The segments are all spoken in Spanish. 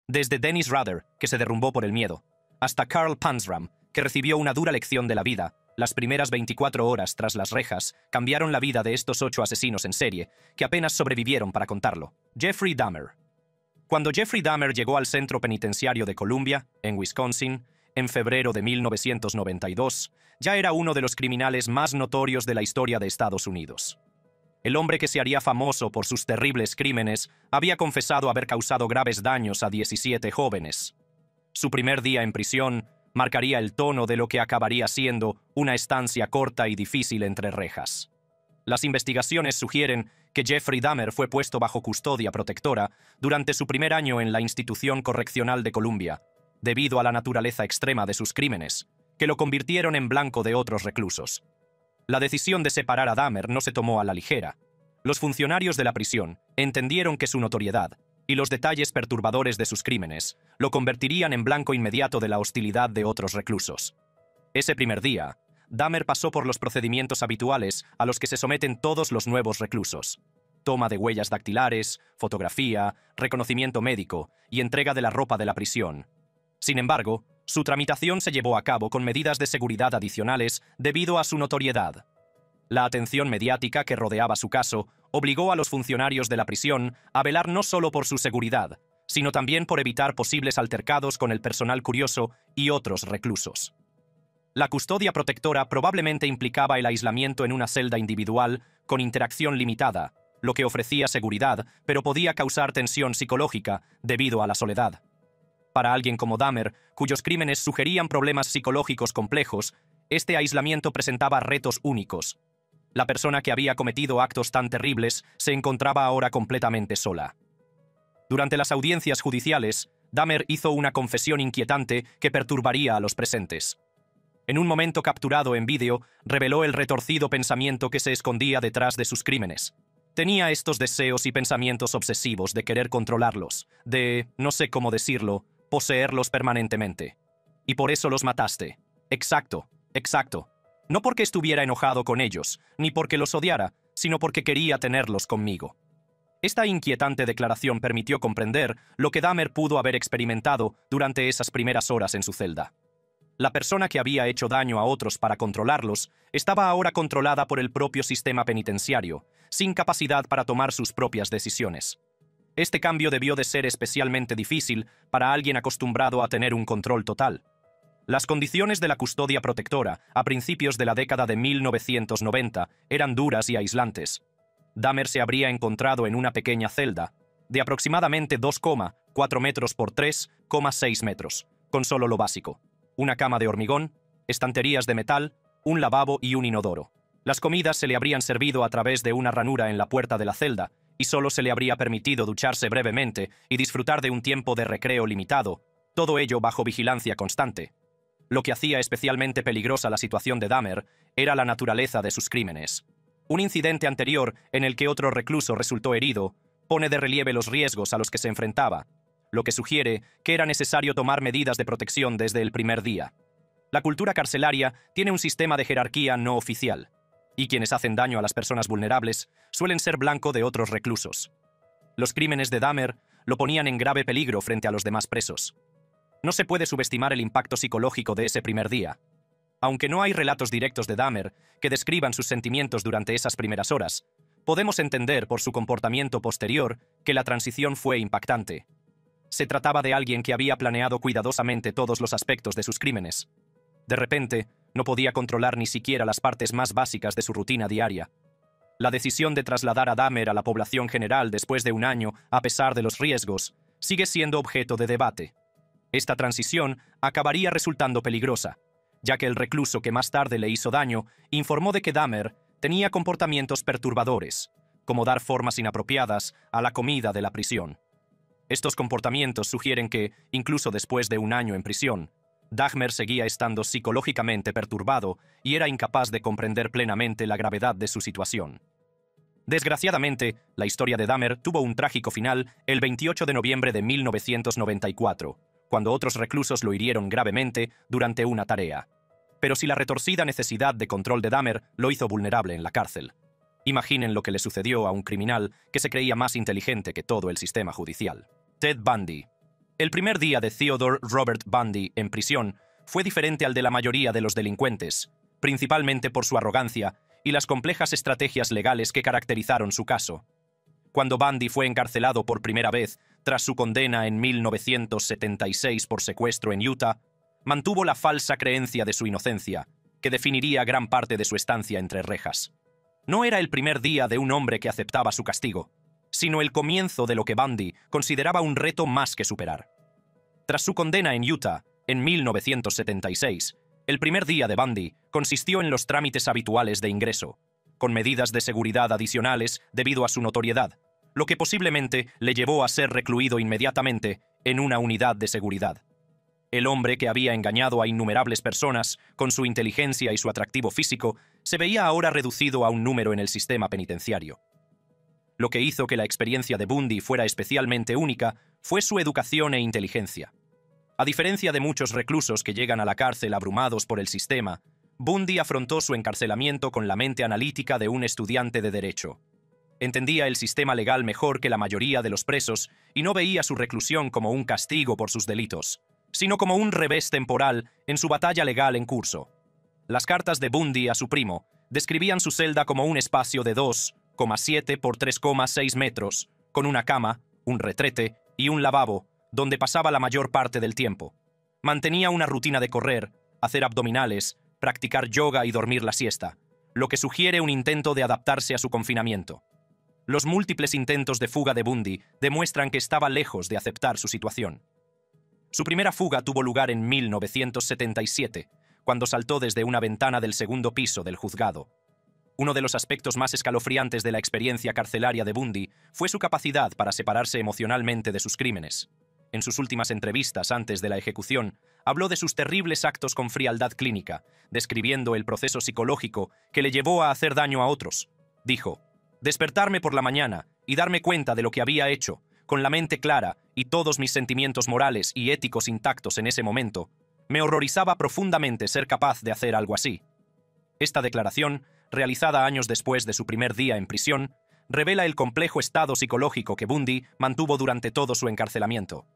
Desde Dennis Rader, que se derrumbó por el miedo, hasta Carl Panzram, que recibió una dura lección de la vida, las primeras 24 horas tras las rejas cambiaron la vida de estos 8 asesinos en serie, que apenas sobrevivieron para contarlo. Jeffrey Dahmer. Cuando Jeffrey Dahmer llegó al centro penitenciario de Columbia, en Wisconsin, en febrero de 1992, ya era uno de los criminales más notorios de la historia de Estados Unidos. El hombre que se haría famoso por sus terribles crímenes había confesado haber causado graves daños a 17 jóvenes. Su primer día en prisión marcaría el tono de lo que acabaría siendo una estancia corta y difícil entre rejas. Las investigaciones sugieren que Jeffrey Dahmer fue puesto bajo custodia protectora durante su primer año en la institución correccional de Columbia, debido a la naturaleza extrema de sus crímenes, que lo convirtieron en blanco de otros reclusos. La decisión de separar a Dahmer no se tomó a la ligera. Los funcionarios de la prisión entendieron que su notoriedad y los detalles perturbadores de sus crímenes lo convertirían en blanco inmediato de la hostilidad de otros reclusos. Ese primer día, Dahmer pasó por los procedimientos habituales a los que se someten todos los nuevos reclusos: toma de huellas dactilares, fotografía, reconocimiento médico y entrega de la ropa de la prisión. Sin embargo, su tramitación se llevó a cabo con medidas de seguridad adicionales debido a su notoriedad. La atención mediática que rodeaba su caso obligó a los funcionarios de la prisión a velar no solo por su seguridad, sino también por evitar posibles altercados con el personal curioso y otros reclusos. La custodia protectora probablemente implicaba el aislamiento en una celda individual con interacción limitada, lo que ofrecía seguridad, pero podía causar tensión psicológica debido a la soledad. Para alguien como Dahmer, cuyos crímenes sugerían problemas psicológicos complejos, este aislamiento presentaba retos únicos. La persona que había cometido actos tan terribles se encontraba ahora completamente sola. Durante las audiencias judiciales, Dahmer hizo una confesión inquietante que perturbaría a los presentes. En un momento capturado en vídeo, reveló el retorcido pensamiento que se escondía detrás de sus crímenes. Tenía estos deseos y pensamientos obsesivos de querer controlarlos, de, no sé cómo decirlo, poseerlos permanentemente. Y por eso los mataste. Exacto, exacto. No porque estuviera enojado con ellos, ni porque los odiara, sino porque quería tenerlos conmigo. Esta inquietante declaración permitió comprender lo que Dahmer pudo haber experimentado durante esas primeras horas en su celda. La persona que había hecho daño a otros para controlarlos estaba ahora controlada por el propio sistema penitenciario, sin capacidad para tomar sus propias decisiones. Este cambio debió de ser especialmente difícil para alguien acostumbrado a tener un control total. Las condiciones de la custodia protectora a principios de la década de 1990 eran duras y aislantes. Dahmer se habría encontrado en una pequeña celda, de aproximadamente 2,4 metros por 3,6 metros, con solo lo básico: una cama de hormigón, estanterías de metal, un lavabo y un inodoro. Las comidas se le habrían servido a través de una ranura en la puerta de la celda, y solo se le habría permitido ducharse brevemente y disfrutar de un tiempo de recreo limitado, todo ello bajo vigilancia constante. Lo que hacía especialmente peligrosa la situación de Dahmer era la naturaleza de sus crímenes. Un incidente anterior en el que otro recluso resultó herido pone de relieve los riesgos a los que se enfrentaba, lo que sugiere que era necesario tomar medidas de protección desde el primer día. La cultura carcelaria tiene un sistema de jerarquía no oficial, y quienes hacen daño a las personas vulnerables suelen ser blanco de otros reclusos. Los crímenes de Dahmer lo ponían en grave peligro frente a los demás presos. No se puede subestimar el impacto psicológico de ese primer día. Aunque no hay relatos directos de Dahmer que describan sus sentimientos durante esas primeras horas, podemos entender por su comportamiento posterior que la transición fue impactante. Se trataba de alguien que había planeado cuidadosamente todos los aspectos de sus crímenes. De repente, no podía controlar ni siquiera las partes más básicas de su rutina diaria. La decisión de trasladar a Dahmer a la población general después de un año, a pesar de los riesgos, sigue siendo objeto de debate. Esta transición acabaría resultando peligrosa, ya que el recluso que más tarde le hizo daño informó de que Dahmer tenía comportamientos perturbadores, como dar formas inapropiadas a la comida de la prisión. Estos comportamientos sugieren que, incluso después de un año en prisión, Dahmer seguía estando psicológicamente perturbado y era incapaz de comprender plenamente la gravedad de su situación. Desgraciadamente, la historia de Dahmer tuvo un trágico final el 28 de noviembre de 1994, cuando otros reclusos lo hirieron gravemente durante una tarea. Pero si la retorcida necesidad de control de Dahmer lo hizo vulnerable en la cárcel, imaginen lo que le sucedió a un criminal que se creía más inteligente que todo el sistema judicial. Ted Bundy. El primer día de Theodore Robert Bundy en prisión fue diferente al de la mayoría de los delincuentes, principalmente por su arrogancia y las complejas estrategias legales que caracterizaron su caso. Cuando Bundy fue encarcelado por primera vez tras su condena en 1976 por secuestro en Utah, mantuvo la falsa creencia de su inocencia, que definiría gran parte de su estancia entre rejas. No era el primer día de un hombre que aceptaba su castigo, sino el comienzo de lo que Bundy consideraba un reto más que superar. Tras su condena en Utah, en 1976, el primer día de Bundy consistió en los trámites habituales de ingreso, con medidas de seguridad adicionales debido a su notoriedad, lo que posiblemente le llevó a ser recluido inmediatamente en una unidad de seguridad. El hombre que había engañado a innumerables personas con su inteligencia y su atractivo físico se veía ahora reducido a un número en el sistema penitenciario. Lo que hizo que la experiencia de Bundy fuera especialmente única fue su educación e inteligencia. A diferencia de muchos reclusos que llegan a la cárcel abrumados por el sistema, Bundy afrontó su encarcelamiento con la mente analítica de un estudiante de derecho. Entendía el sistema legal mejor que la mayoría de los presos y no veía su reclusión como un castigo por sus delitos, sino como un revés temporal en su batalla legal en curso. Las cartas de Bundy a su primo describían su celda como un espacio de 2,7 por 3,6 metros, con una cama, un retrete y un lavabo, donde pasaba la mayor parte del tiempo. Mantenía una rutina de correr, hacer abdominales, practicar yoga y dormir la siesta, lo que sugiere un intento de adaptarse a su confinamiento. Los múltiples intentos de fuga de Bundy demuestran que estaba lejos de aceptar su situación. Su primera fuga tuvo lugar en 1977, cuando saltó desde una ventana del segundo piso del juzgado. Uno de los aspectos más escalofriantes de la experiencia carcelaria de Bundy fue su capacidad para separarse emocionalmente de sus crímenes. En sus últimas entrevistas antes de la ejecución, habló de sus terribles actos con frialdad clínica, describiendo el proceso psicológico que le llevó a hacer daño a otros. Dijo: «Despertarme por la mañana y darme cuenta de lo que había hecho, con la mente clara y todos mis sentimientos morales y éticos intactos en ese momento, me horrorizaba profundamente ser capaz de hacer algo así». Esta declaración, realizada años después de su primer día en prisión, revela el complejo estado psicológico que Bundy mantuvo durante todo su encarcelamiento.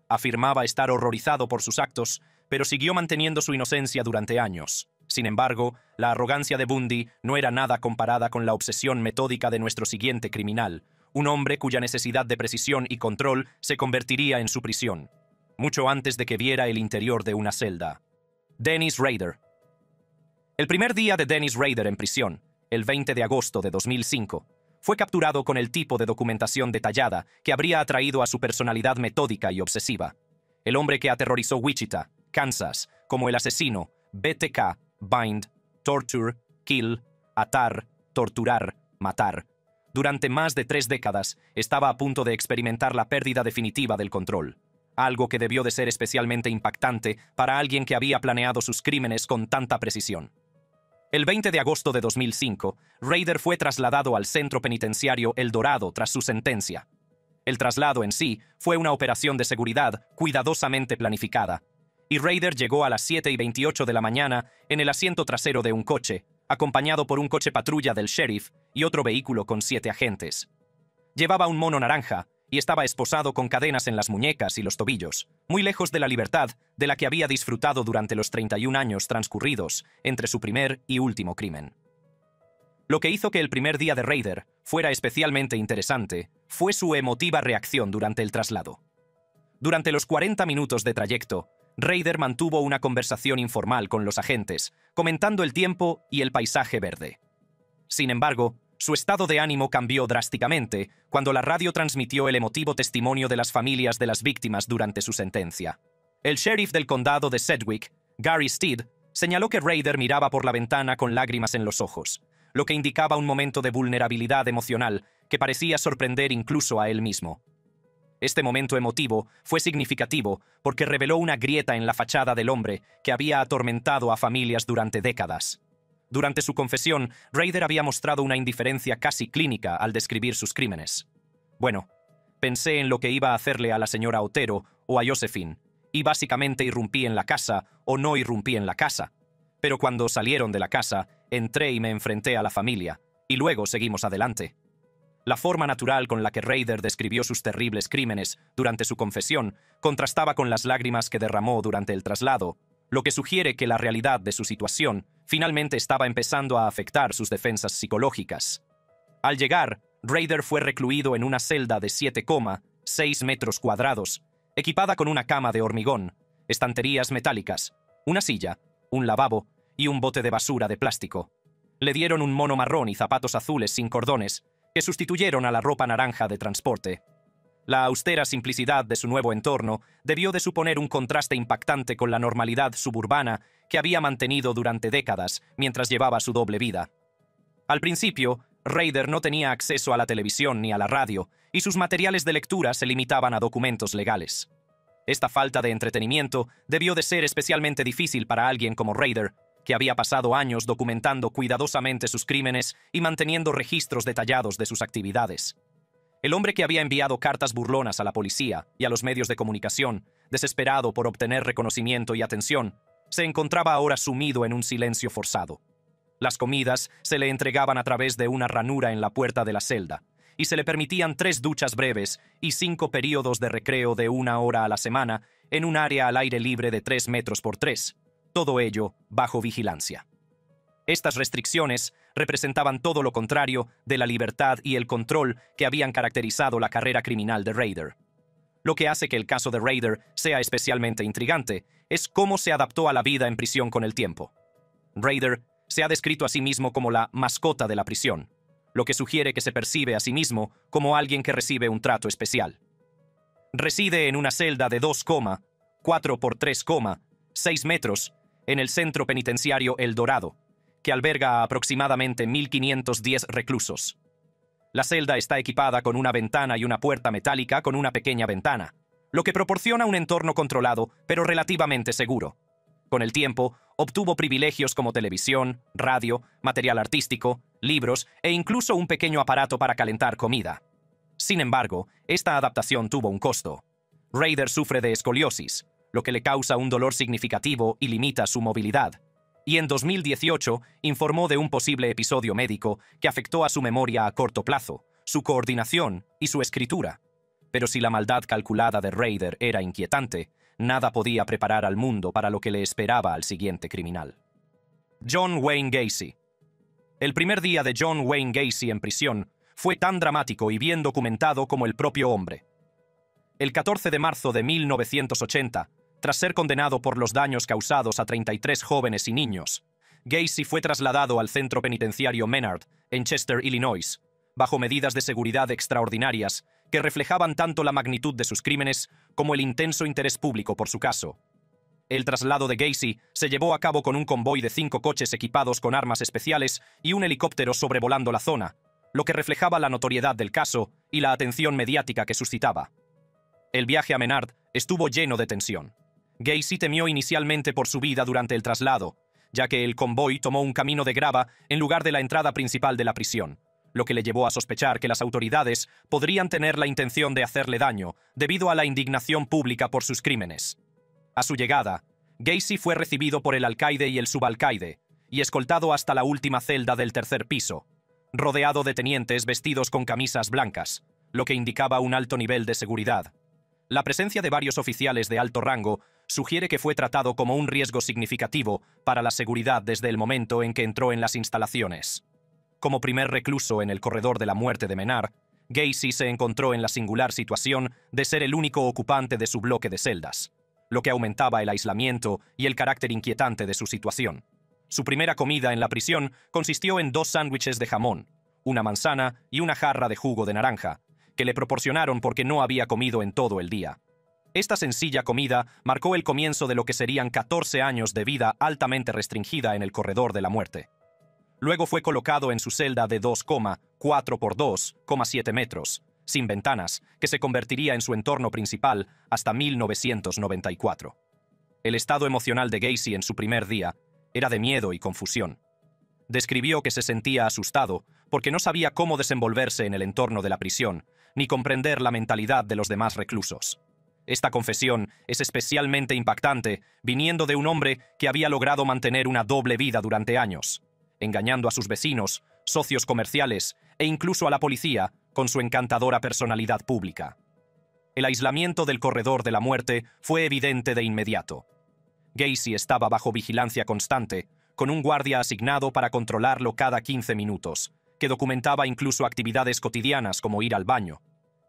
Afirmaba estar horrorizado por sus actos, pero siguió manteniendo su inocencia durante años. Sin embargo, la arrogancia de Bundy no era nada comparada con la obsesión metódica de nuestro siguiente criminal, un hombre cuya necesidad de precisión y control se convertiría en su prisión, mucho antes de que viera el interior de una celda. Dennis Rader. El primer día de Dennis Rader en prisión, el 20 de agosto de 2005, fue capturado con el tipo de documentación detallada que habría atraído a su personalidad metódica y obsesiva. El hombre que aterrorizó Wichita, Kansas, como el asesino, BTK, bind, torture, kill, atar, torturar, matar. Durante más de 3 décadas, estaba a punto de experimentar la pérdida definitiva del control. Algo que debió de ser especialmente impactante para alguien que había planeado sus crímenes con tanta precisión. El 20 de agosto de 2005, Rader fue trasladado al centro penitenciario El Dorado tras su sentencia. El traslado en sí fue una operación de seguridad cuidadosamente planificada, y Rader llegó a las 7:28 de la mañana en el asiento trasero de un coche, acompañado por un coche patrulla del sheriff y otro vehículo con 7 agentes. Llevaba un mono naranja y estaba esposado con cadenas en las muñecas y los tobillos, muy lejos de la libertad de la que había disfrutado durante los 31 años transcurridos entre su primer y último crimen. Lo que hizo que el primer día de Rader fuera especialmente interesante fue su emotiva reacción durante el traslado. Durante los 40 minutos de trayecto, Rader mantuvo una conversación informal con los agentes, comentando el tiempo y el paisaje verde. Sin embargo, su estado de ánimo cambió drásticamente cuando la radio transmitió el emotivo testimonio de las familias de las víctimas durante su sentencia. El sheriff del condado de Sedgwick, Gary Steed, señaló que Rader miraba por la ventana con lágrimas en los ojos, lo que indicaba un momento de vulnerabilidad emocional que parecía sorprender incluso a él mismo. Este momento emotivo fue significativo porque reveló una grieta en la fachada del hombre que había atormentado a familias durante décadas. Durante su confesión, Rader había mostrado una indiferencia casi clínica al describir sus crímenes. Bueno, pensé en lo que iba a hacerle a la señora Otero o a Josephine, y básicamente irrumpí en la casa o no irrumpí en la casa. Pero cuando salieron de la casa, entré y me enfrenté a la familia, y luego seguimos adelante. La forma natural con la que Rader describió sus terribles crímenes durante su confesión contrastaba con las lágrimas que derramó durante el traslado, lo que sugiere que la realidad de su situación finalmente estaba empezando a afectar sus defensas psicológicas. Al llegar, Rader fue recluido en una celda de 7,6 metros cuadrados, equipada con una cama de hormigón, estanterías metálicas, una silla, un lavabo y un bote de basura de plástico. Le dieron un mono marrón y zapatos azules sin cordones, que sustituyeron a la ropa naranja de transporte. La austera simplicidad de su nuevo entorno debió de suponer un contraste impactante con la normalidad suburbana que había mantenido durante décadas mientras llevaba su doble vida. Al principio, Rader no tenía acceso a la televisión ni a la radio, y sus materiales de lectura se limitaban a documentos legales. Esta falta de entretenimiento debió de ser especialmente difícil para alguien como Rader, que había pasado años documentando cuidadosamente sus crímenes y manteniendo registros detallados de sus actividades. El hombre que había enviado cartas burlonas a la policía y a los medios de comunicación, desesperado por obtener reconocimiento y atención, se encontraba ahora sumido en un silencio forzado. Las comidas se le entregaban a través de una ranura en la puerta de la celda, y se le permitían 3 duchas breves y 5 períodos de recreo de 1 hora a la semana en un área al aire libre de 3 metros por 3, todo ello bajo vigilancia. Estas restricciones representaban todo lo contrario de la libertad y el control que habían caracterizado la carrera criminal de Rader. Lo que hace que el caso de Rader sea especialmente intrigante es cómo se adaptó a la vida en prisión con el tiempo. Rader se ha descrito a sí mismo como la mascota de la prisión, lo que sugiere que se percibe a sí mismo como alguien que recibe un trato especial. Reside en una celda de 2,4 por 3,6 metros en el centro penitenciario El Dorado, que alberga a aproximadamente 1.510 reclusos. La celda está equipada con una ventana y una puerta metálica con una pequeña ventana, lo que proporciona un entorno controlado pero relativamente seguro. Con el tiempo, obtuvo privilegios como televisión, radio, material artístico, libros e incluso un pequeño aparato para calentar comida. Sin embargo, esta adaptación tuvo un costo. Rader sufre de escoliosis, lo que le causa un dolor significativo y limita su movilidad. Y en 2018 informó de un posible episodio médico que afectó a su memoria a corto plazo, su coordinación y su escritura. Pero si la maldad calculada de Rader era inquietante, nada podía preparar al mundo para lo que le esperaba al siguiente criminal. John Wayne Gacy. El primer día de John Wayne Gacy en prisión fue tan dramático y bien documentado como el propio hombre. El 14 de marzo de 1980, tras ser condenado por los daños causados a 33 jóvenes y niños, Gacy fue trasladado al centro penitenciario Menard, en Chester, Illinois, bajo medidas de seguridad extraordinarias que reflejaban tanto la magnitud de sus crímenes como el intenso interés público por su caso. El traslado de Gacy se llevó a cabo con un convoy de 5 coches equipados con armas especiales y un helicóptero sobrevolando la zona, lo que reflejaba la notoriedad del caso y la atención mediática que suscitaba. El viaje a Menard estuvo lleno de tensión. Gacy temió inicialmente por su vida durante el traslado, ya que el convoy tomó un camino de grava en lugar de la entrada principal de la prisión, lo que le llevó a sospechar que las autoridades podrían tener la intención de hacerle daño debido a la indignación pública por sus crímenes. A su llegada, Gacy fue recibido por el alcaide y el subalcaide y escoltado hasta la última celda del 3er piso, rodeado de tenientes vestidos con camisas blancas, lo que indicaba un alto nivel de seguridad. La presencia de varios oficiales de alto rango sugiere que fue tratado como un riesgo significativo para la seguridad desde el momento en que entró en las instalaciones. Como primer recluso en el corredor de la muerte de Menard, Gacy se encontró en la singular situación de ser el único ocupante de su bloque de celdas, lo que aumentaba el aislamiento y el carácter inquietante de su situación. Su primera comida en la prisión consistió en 2 sándwiches de jamón, una manzana y una jarra de jugo de naranja, que le proporcionaron porque no había comido en todo el día. Esta sencilla comida marcó el comienzo de lo que serían 14 años de vida altamente restringida en el corredor de la muerte. Luego fue colocado en su celda de 2,4 por 2,7 metros, sin ventanas, que se convertiría en su entorno principal hasta 1994. El estado emocional de Gacy en su primer día era de miedo y confusión. Describió que se sentía asustado porque no sabía cómo desenvolverse en el entorno de la prisión, ni comprender la mentalidad de los demás reclusos. Esta confesión es especialmente impactante viniendo de un hombre que había logrado mantener una doble vida durante años, engañando a sus vecinos, socios comerciales e incluso a la policía con su encantadora personalidad pública. El aislamiento del corredor de la muerte fue evidente de inmediato. Gacy estaba bajo vigilancia constante, con un guardia asignado para controlarlo cada 15 minutos, que documentaba incluso actividades cotidianas como ir al baño.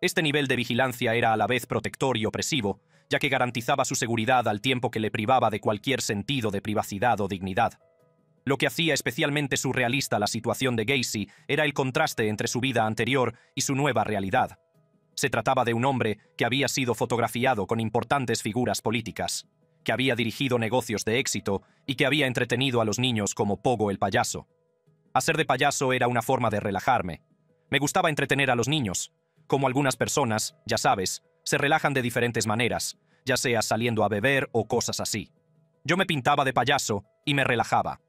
Este nivel de vigilancia era a la vez protector y opresivo, ya que garantizaba su seguridad al tiempo que le privaba de cualquier sentido de privacidad o dignidad. Lo que hacía especialmente surrealista la situación de Gacy era el contraste entre su vida anterior y su nueva realidad. Se trataba de un hombre que había sido fotografiado con importantes figuras políticas, que había dirigido negocios de éxito y que había entretenido a los niños como Pogo el payaso. Hacer de payaso era una forma de relajarme. Me gustaba entretener a los niños. Como algunas personas, ya sabes, se relajan de diferentes maneras, ya sea saliendo a beber o cosas así. Yo me pintaba de payaso y me relajaba.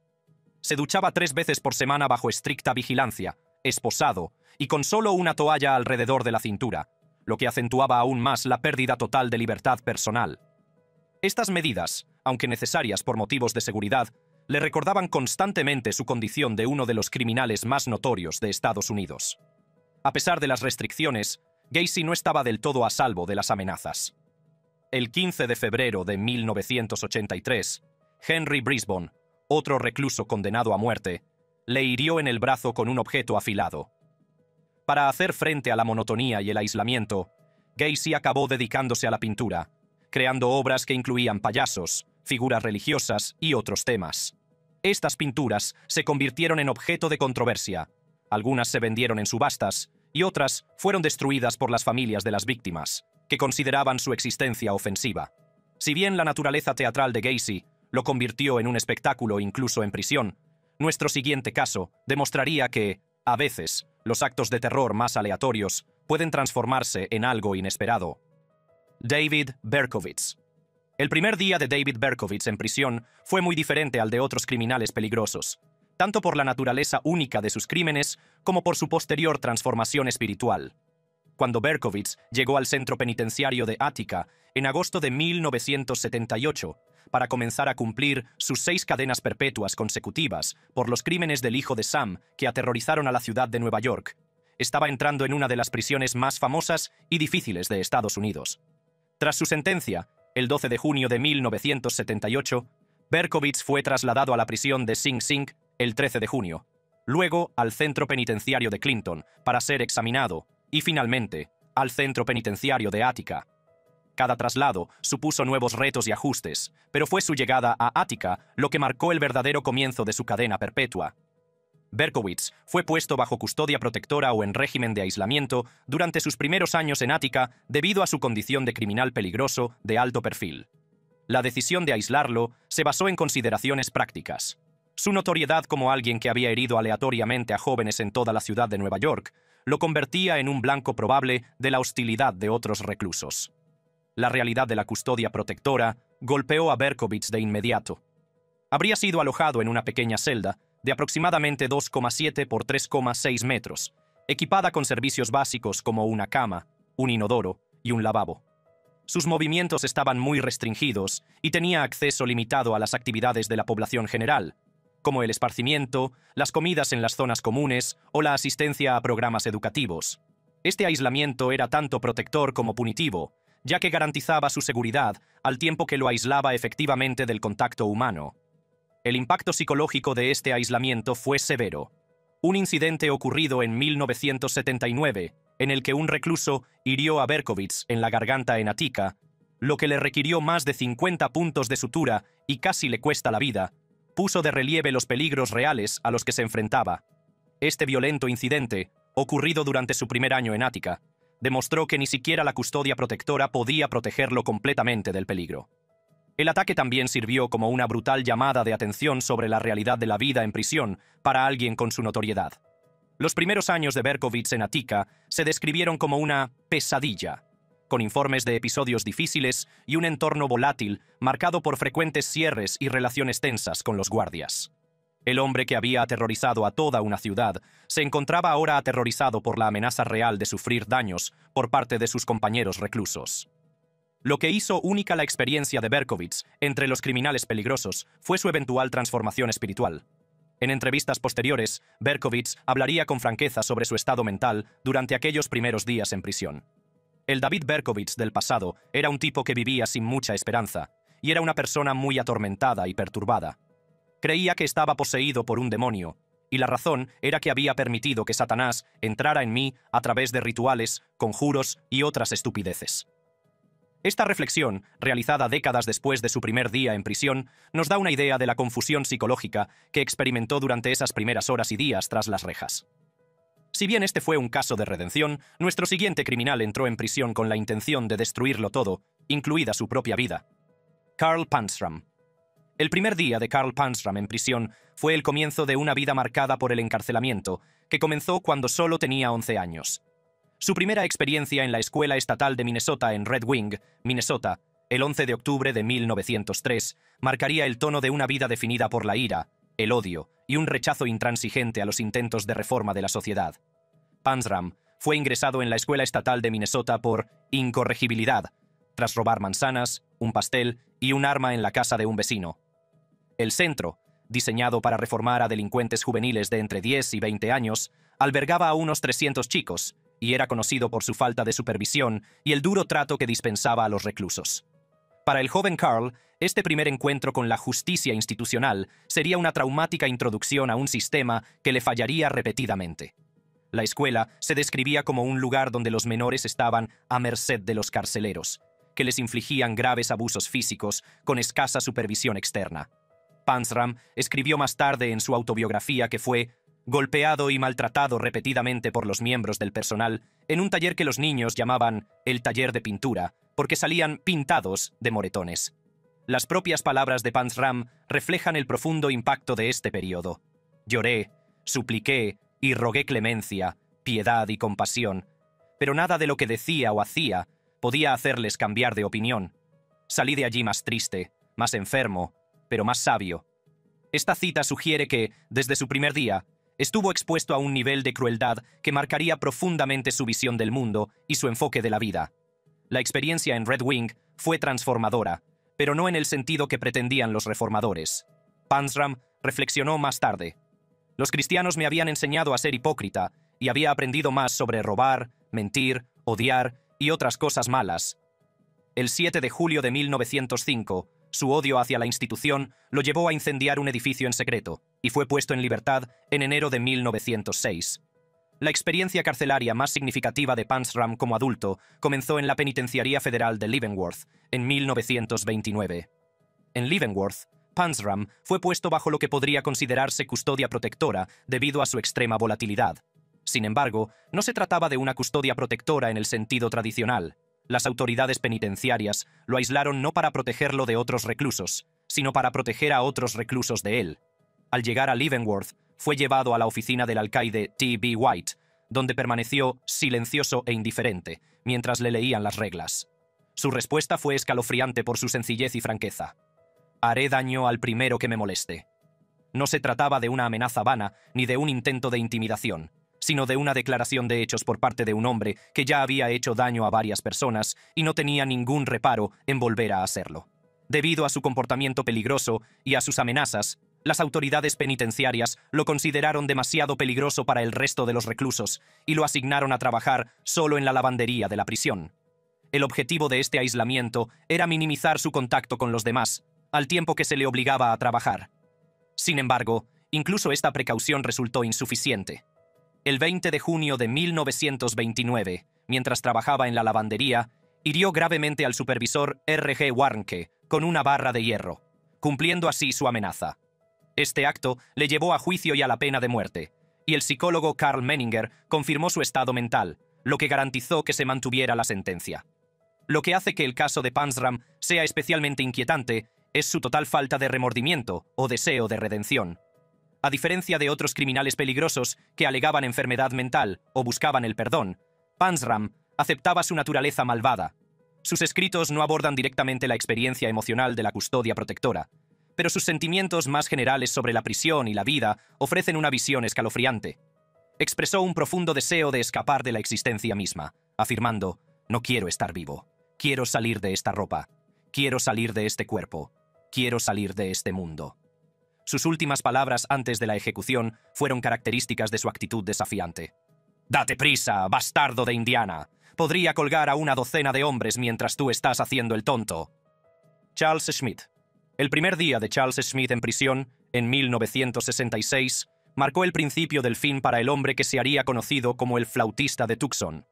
Se duchaba 3 veces por semana bajo estricta vigilancia, esposado y con solo una toalla alrededor de la cintura, lo que acentuaba aún más la pérdida total de libertad personal. Estas medidas, aunque necesarias por motivos de seguridad, le recordaban constantemente su condición de uno de los criminales más notorios de Estados Unidos. A pesar de las restricciones, Gacy no estaba del todo a salvo de las amenazas. El 15 de febrero de 1983, Henry Brisbane, otro recluso condenado a muerte, le hirió en el brazo con un objeto afilado. Para hacer frente a la monotonía y el aislamiento, Gacy acabó dedicándose a la pintura, creando obras que incluían payasos, figuras religiosas y otros temas. Estas pinturas se convirtieron en objeto de controversia. Algunas se vendieron en subastas y otras fueron destruidas por las familias de las víctimas, que consideraban su existencia ofensiva. Si bien la naturaleza teatral de Gacy lo convirtió en un espectáculo incluso en prisión, nuestro siguiente caso demostraría que, a veces, los actos de terror más aleatorios pueden transformarse en algo inesperado. David Berkowitz. El primer día de David Berkowitz en prisión fue muy diferente al de otros criminales peligrosos, tanto por la naturaleza única de sus crímenes como por su posterior transformación espiritual. Cuando Berkowitz llegó al centro penitenciario de Attica en agosto de 1978 para comenzar a cumplir sus 6 cadenas perpetuas consecutivas por los crímenes del hijo de Sam que aterrorizaron a la ciudad de Nueva York, estaba entrando en una de las prisiones más famosas y difíciles de Estados Unidos. Tras su sentencia, el 12 de junio de 1978, Berkowitz fue trasladado a la prisión de Sing Sing el 13 de junio, luego al centro penitenciario de Clinton para ser examinado y finalmente al centro penitenciario de Attica. Cada traslado supuso nuevos retos y ajustes, pero fue su llegada a Attica lo que marcó el verdadero comienzo de su cadena perpetua. Berkowitz fue puesto bajo custodia protectora o en régimen de aislamiento durante sus primeros años en Attica debido a su condición de criminal peligroso de alto perfil. La decisión de aislarlo se basó en consideraciones prácticas. Su notoriedad como alguien que había herido aleatoriamente a jóvenes en toda la ciudad de Nueva York lo convertía en un blanco probable de la hostilidad de otros reclusos. La realidad de la custodia protectora golpeó a Berkowitz de inmediato. Habría sido alojado en una pequeña celda de aproximadamente 2,7 por 3,6 metros, equipada con servicios básicos como una cama, un inodoro y un lavabo. Sus movimientos estaban muy restringidos y tenía acceso limitado a las actividades de la población general, como el esparcimiento, las comidas en las zonas comunes o la asistencia a programas educativos. Este aislamiento era tanto protector como punitivo, ya que garantizaba su seguridad al tiempo que lo aislaba efectivamente del contacto humano. El impacto psicológico de este aislamiento fue severo. Un incidente ocurrido en 1979, en el que un recluso hirió a Berkowitz en la garganta en Attica, lo que le requirió más de 50 puntos de sutura y casi le cuesta la vida, puso de relieve los peligros reales a los que se enfrentaba. Este violento incidente, ocurrido durante su primer año en Attica, demostró que ni siquiera la custodia protectora podía protegerlo completamente del peligro. El ataque también sirvió como una brutal llamada de atención sobre la realidad de la vida en prisión para alguien con su notoriedad. Los primeros años de Berkowitz en Attica se describieron como una pesadilla, con informes de episodios difíciles y un entorno volátil marcado por frecuentes cierres y relaciones tensas con los guardias. El hombre que había aterrorizado a toda una ciudad se encontraba ahora aterrorizado por la amenaza real de sufrir daños por parte de sus compañeros reclusos. Lo que hizo única la experiencia de Berkowitz entre los criminales peligrosos fue su eventual transformación espiritual. En entrevistas posteriores, Berkowitz hablaría con franqueza sobre su estado mental durante aquellos primeros días en prisión. El David Berkowitz del pasado era un tipo que vivía sin mucha esperanza, y era una persona muy atormentada y perturbada. Creía que estaba poseído por un demonio, y la razón era que había permitido que Satanás entrara en mí a través de rituales, conjuros y otras estupideces. Esta reflexión, realizada décadas después de su primer día en prisión, nos da una idea de la confusión psicológica que experimentó durante esas primeras horas y días tras las rejas. Si bien este fue un caso de redención, nuestro siguiente criminal entró en prisión con la intención de destruirlo todo, incluida su propia vida. Carl Panzram. El primer día de Carl Panzram en prisión fue el comienzo de una vida marcada por el encarcelamiento, que comenzó cuando solo tenía 11 años. Su primera experiencia en la Escuela Estatal de Minnesota en Red Wing, Minnesota, el 11 de octubre de 1903, marcaría el tono de una vida definida por la ira, el odio y un rechazo intransigente a los intentos de reforma de la sociedad. Panzram fue ingresado en la Escuela Estatal de Minnesota por incorregibilidad, tras robar manzanas, un pastel y un arma en la casa de un vecino. El centro, diseñado para reformar a delincuentes juveniles de entre 10 y 20 años, albergaba a unos 300 chicos, y era conocido por su falta de supervisión y el duro trato que dispensaba a los reclusos. Para el joven Carl, este primer encuentro con la justicia institucional sería una traumática introducción a un sistema que le fallaría repetidamente. La escuela se describía como un lugar donde los menores estaban a merced de los carceleros, que les infligían graves abusos físicos con escasa supervisión externa. Panzram escribió más tarde en su autobiografía que fue golpeado y maltratado repetidamente por los miembros del personal en un taller que los niños llamaban el taller de pintura, porque salían pintados de moretones. Las propias palabras de Panzram reflejan el profundo impacto de este periodo. Lloré, supliqué y rogué clemencia, piedad y compasión, pero nada de lo que decía o hacía podía hacerles cambiar de opinión. Salí de allí más triste, más enfermo, pero más sabio. Esta cita sugiere que, desde su primer día, estuvo expuesto a un nivel de crueldad que marcaría profundamente su visión del mundo y su enfoque de la vida. La experiencia en Red Wing fue transformadora, pero no en el sentido que pretendían los reformadores. Panzram reflexionó más tarde. Los cristianos me habían enseñado a ser hipócrita y había aprendido más sobre robar, mentir, odiar y otras cosas malas. El 7 de julio de 1905, su odio hacia la institución lo llevó a incendiar un edificio en secreto y fue puesto en libertad en enero de 1906. La experiencia carcelaria más significativa de Panzram como adulto comenzó en la Penitenciaría Federal de Leavenworth en 1929. En Leavenworth, Panzram fue puesto bajo lo que podría considerarse custodia protectora debido a su extrema volatilidad. Sin embargo, no se trataba de una custodia protectora en el sentido tradicional. Las autoridades penitenciarias lo aislaron no para protegerlo de otros reclusos, sino para proteger a otros reclusos de él. Al llegar a Leavenworth, fue llevado a la oficina del alcaide T.B. White, donde permaneció silencioso e indiferente, mientras le leían las reglas. Su respuesta fue escalofriante por su sencillez y franqueza. Haré daño al primero que me moleste. No se trataba de una amenaza vana ni de un intento de intimidación, sino de una declaración de hechos por parte de un hombre que ya había hecho daño a varias personas y no tenía ningún reparo en volver a hacerlo. Debido a su comportamiento peligroso y a sus amenazas, las autoridades penitenciarias lo consideraron demasiado peligroso para el resto de los reclusos y lo asignaron a trabajar solo en la lavandería de la prisión. El objetivo de este aislamiento era minimizar su contacto con los demás, al tiempo que se le obligaba a trabajar. Sin embargo, incluso esta precaución resultó insuficiente. El 20 de junio de 1929, mientras trabajaba en la lavandería, hirió gravemente al supervisor R.G. Warnke con una barra de hierro, cumpliendo así su amenaza. Este acto le llevó a juicio y a la pena de muerte, y el psicólogo Karl Menninger confirmó su estado mental, lo que garantizó que se mantuviera la sentencia. Lo que hace que el caso de Panzram sea especialmente inquietante es su total falta de remordimiento o deseo de redención. A diferencia de otros criminales peligrosos que alegaban enfermedad mental o buscaban el perdón, Panzram aceptaba su naturaleza malvada. Sus escritos no abordan directamente la experiencia emocional de la custodia protectora, pero sus sentimientos más generales sobre la prisión y la vida ofrecen una visión escalofriante. Expresó un profundo deseo de escapar de la existencia misma, afirmando: «No quiero estar vivo. Quiero salir de esta ropa. Quiero salir de este cuerpo. Quiero salir de este mundo». Sus últimas palabras antes de la ejecución fueron características de su actitud desafiante. «Date prisa, bastardo de Indiana. Podría colgar a una docena de hombres mientras tú estás haciendo el tonto». Charles Schmidt. El primer día de Charles Schmidt en prisión, en 1966, marcó el principio del fin para el hombre que se haría conocido como el flautista de Tucson.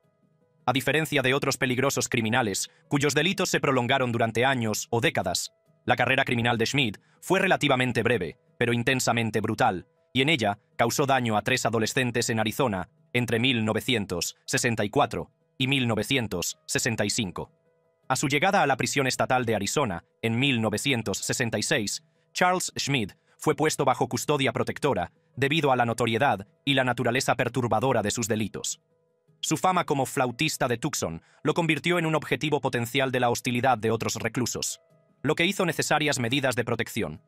A diferencia de otros peligrosos criminales, cuyos delitos se prolongaron durante años o décadas, la carrera criminal de Schmidt fue relativamente breve, pero intensamente brutal, y en ella causó daño a 3 adolescentes en Arizona entre 1964 y 1965. A su llegada a la prisión estatal de Arizona en 1966, Charles Schmidt fue puesto bajo custodia protectora debido a la notoriedad y la naturaleza perturbadora de sus delitos. Su fama como flautista de Tucson lo convirtió en un objetivo potencial de la hostilidad de otros reclusos, lo que hizo necesarias medidas de protección.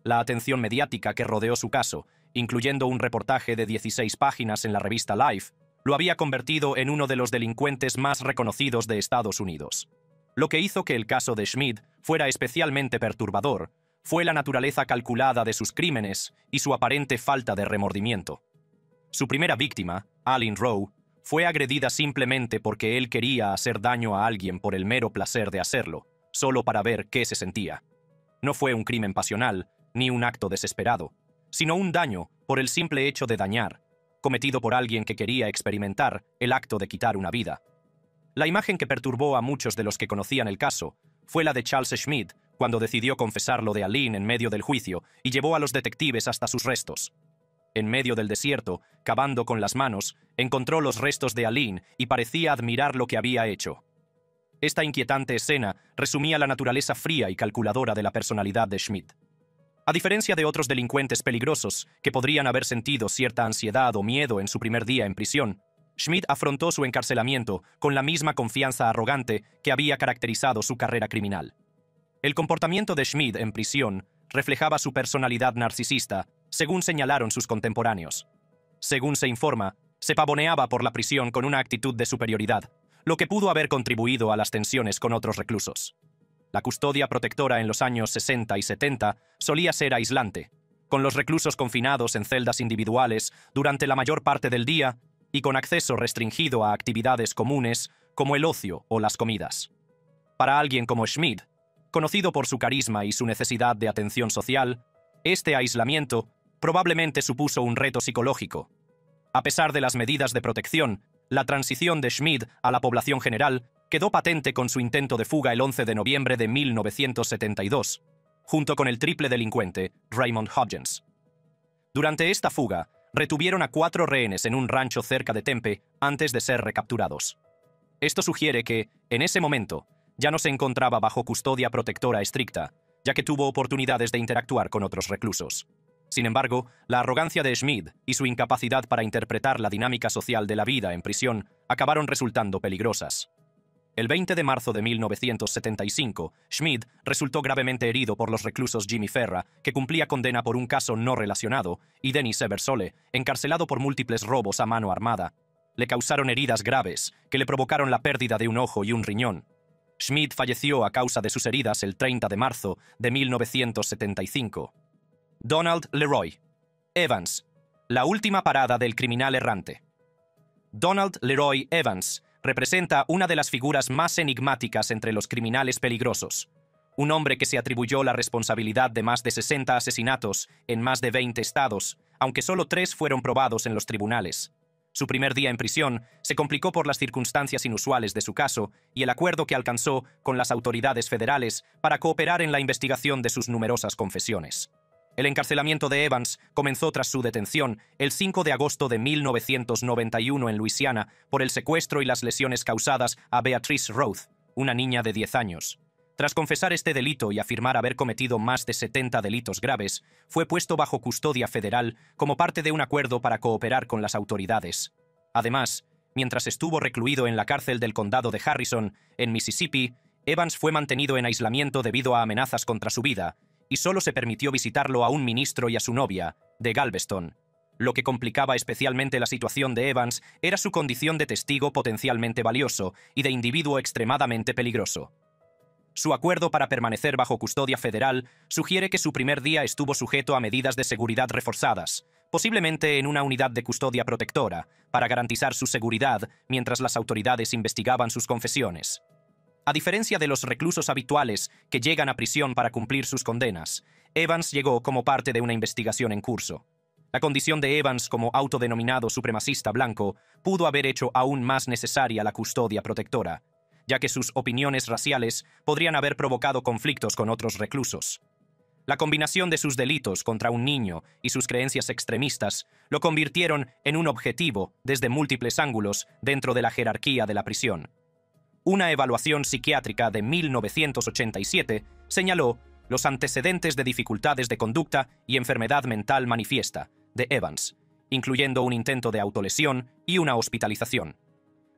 La atención mediática que rodeó su caso, incluyendo un reportaje de 16 páginas en la revista Life, lo había convertido en uno de los delincuentes más reconocidos de Estados Unidos. Lo que hizo que el caso de Schmidt fuera especialmente perturbador fue la naturaleza calculada de sus crímenes y su aparente falta de remordimiento. Su primera víctima, Allen Rowe, fue agredida simplemente porque él quería hacer daño a alguien por el mero placer de hacerlo, solo para ver qué se sentía. No fue un crimen pasional, ni un acto desesperado, sino un daño por el simple hecho de dañar, cometido por alguien que quería experimentar el acto de quitar una vida. La imagen que perturbó a muchos de los que conocían el caso fue la de Charles Schmidt cuando decidió confesar lo de Allen en medio del juicio y llevó a los detectives hasta sus restos. En medio del desierto, cavando con las manos, encontró los restos de Allen y parecía admirar lo que había hecho. Esta inquietante escena resumía la naturaleza fría y calculadora de la personalidad de Schmidt. A diferencia de otros delincuentes peligrosos que podrían haber sentido cierta ansiedad o miedo en su primer día en prisión, Schmidt afrontó su encarcelamiento con la misma confianza arrogante que había caracterizado su carrera criminal. El comportamiento de Schmidt en prisión reflejaba su personalidad narcisista, según señalaron sus contemporáneos. Según se informa, se pavoneaba por la prisión con una actitud de superioridad, lo que pudo haber contribuido a las tensiones con otros reclusos. La custodia protectora en los años 60 y 70 solía ser aislante, con los reclusos confinados en celdas individuales durante la mayor parte del día y con acceso restringido a actividades comunes como el ocio o las comidas. Para alguien como Schmidt, conocido por su carisma y su necesidad de atención social, este aislamiento probablemente supuso un reto psicológico. A pesar de las medidas de protección, la transición de Schmidt a la población general quedó patente con su intento de fuga el 11 de noviembre de 1972, junto con el triple delincuente Raymond Hodgins. Durante esta fuga, retuvieron a 4 rehenes en un rancho cerca de Tempe antes de ser recapturados. Esto sugiere que, en ese momento, ya no se encontraba bajo custodia protectora estricta, ya que tuvo oportunidades de interactuar con otros reclusos. Sin embargo, la arrogancia de Schmidt y su incapacidad para interpretar la dinámica social de la vida en prisión acabaron resultando peligrosas. El 20 de marzo de 1975, Schmidt resultó gravemente herido por los reclusos Jimmy Ferra, que cumplía condena por un caso no relacionado, y Dennis Eversole, encarcelado por múltiples robos a mano armada. Le causaron heridas graves, que le provocaron la pérdida de un ojo y un riñón. Schmidt falleció a causa de sus heridas el 30 de marzo de 1975. Donald Leroy Evans, la última parada del criminal errante. Donald Leroy Evans representa una de las figuras más enigmáticas entre los criminales peligrosos. Un hombre que se atribuyó la responsabilidad de más de 60 asesinatos en más de 20 estados, aunque solo 3 fueron probados en los tribunales. Su primer día en prisión se complicó por las circunstancias inusuales de su caso y el acuerdo que alcanzó con las autoridades federales para cooperar en la investigación de sus numerosas confesiones. El encarcelamiento de Evans comenzó tras su detención el 5 de agosto de 1991 en Luisiana por el secuestro y las lesiones causadas a Beatrice Roth, una niña de 10 años. Tras confesar este delito y afirmar haber cometido más de 70 delitos graves, fue puesto bajo custodia federal como parte de un acuerdo para cooperar con las autoridades. Además, mientras estuvo recluido en la cárcel del condado de Harrison, en Mississippi, Evans fue mantenido en aislamiento debido a amenazas contra su vida, y solo se permitió visitarlo a un ministro y a su novia, de Galveston. Lo que complicaba especialmente la situación de Evans era su condición de testigo potencialmente valioso y de individuo extremadamente peligroso. Su acuerdo para permanecer bajo custodia federal sugiere que su primer día estuvo sujeto a medidas de seguridad reforzadas, posiblemente en una unidad de custodia protectora, para garantizar su seguridad mientras las autoridades investigaban sus confesiones. A diferencia de los reclusos habituales que llegan a prisión para cumplir sus condenas, Evans llegó como parte de una investigación en curso. La condición de Evans como autodenominado supremacista blanco pudo haber hecho aún más necesaria la custodia protectora, ya que sus opiniones raciales podrían haber provocado conflictos con otros reclusos. La combinación de sus delitos contra un niño y sus creencias extremistas lo convirtieron en un objetivo desde múltiples ángulos dentro de la jerarquía de la prisión. Una evaluación psiquiátrica de 1987 señaló los antecedentes de dificultades de conducta y enfermedad mental manifiesta de Evans, incluyendo un intento de autolesión y una hospitalización.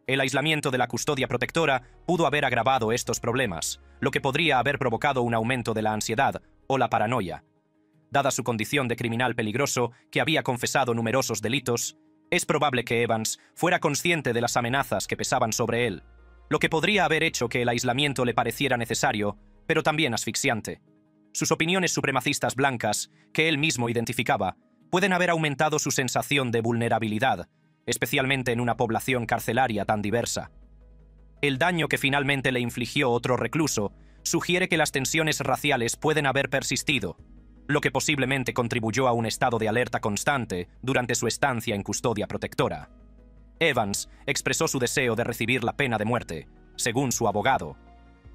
El aislamiento de la custodia protectora pudo haber agravado estos problemas, lo que podría haber provocado un aumento de la ansiedad o la paranoia. Dada su condición de criminal peligroso que había confesado numerosos delitos, es probable que Evans fuera consciente de las amenazas que pesaban sobre él, lo que podría haber hecho que el aislamiento le pareciera necesario, pero también asfixiante. Sus opiniones supremacistas blancas, que él mismo identificaba, pueden haber aumentado su sensación de vulnerabilidad, especialmente en una población carcelaria tan diversa. El daño que finalmente le infligió otro recluso sugiere que las tensiones raciales pueden haber persistido, lo que posiblemente contribuyó a un estado de alerta constante durante su estancia en custodia protectora. Evans expresó su deseo de recibir la pena de muerte, según su abogado.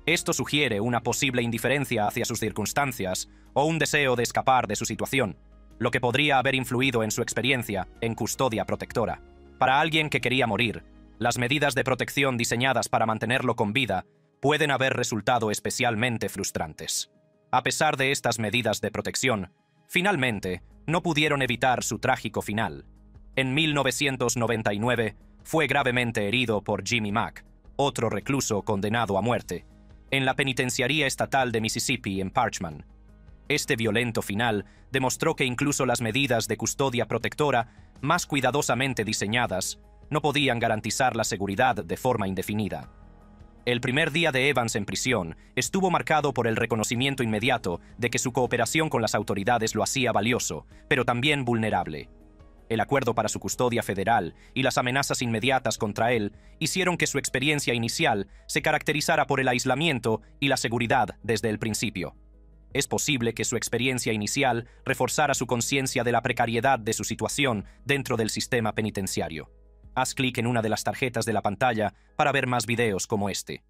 Esto sugiere una posible indiferencia hacia sus circunstancias o un deseo de escapar de su situación, lo que podría haber influido en su experiencia en custodia protectora. Para alguien que quería morir, las medidas de protección diseñadas para mantenerlo con vida pueden haber resultado especialmente frustrantes. A pesar de estas medidas de protección, finalmente no pudieron evitar su trágico final. En 1999 fue gravemente herido por Jimmy Mack, otro recluso condenado a muerte, en la penitenciaría estatal de Mississippi en Parchman. Este violento final demostró que incluso las medidas de custodia protectora más cuidadosamente diseñadas no podían garantizar la seguridad de forma indefinida. El primer día de Evans en prisión estuvo marcado por el reconocimiento inmediato de que su cooperación con las autoridades lo hacía valioso, pero también vulnerable. El acuerdo para su custodia federal y las amenazas inmediatas contra él hicieron que su experiencia inicial se caracterizara por el aislamiento y la seguridad desde el principio. Es posible que su experiencia inicial reforzara su conciencia de la precariedad de su situación dentro del sistema penitenciario. Haz clic en una de las tarjetas de la pantalla para ver más videos como este.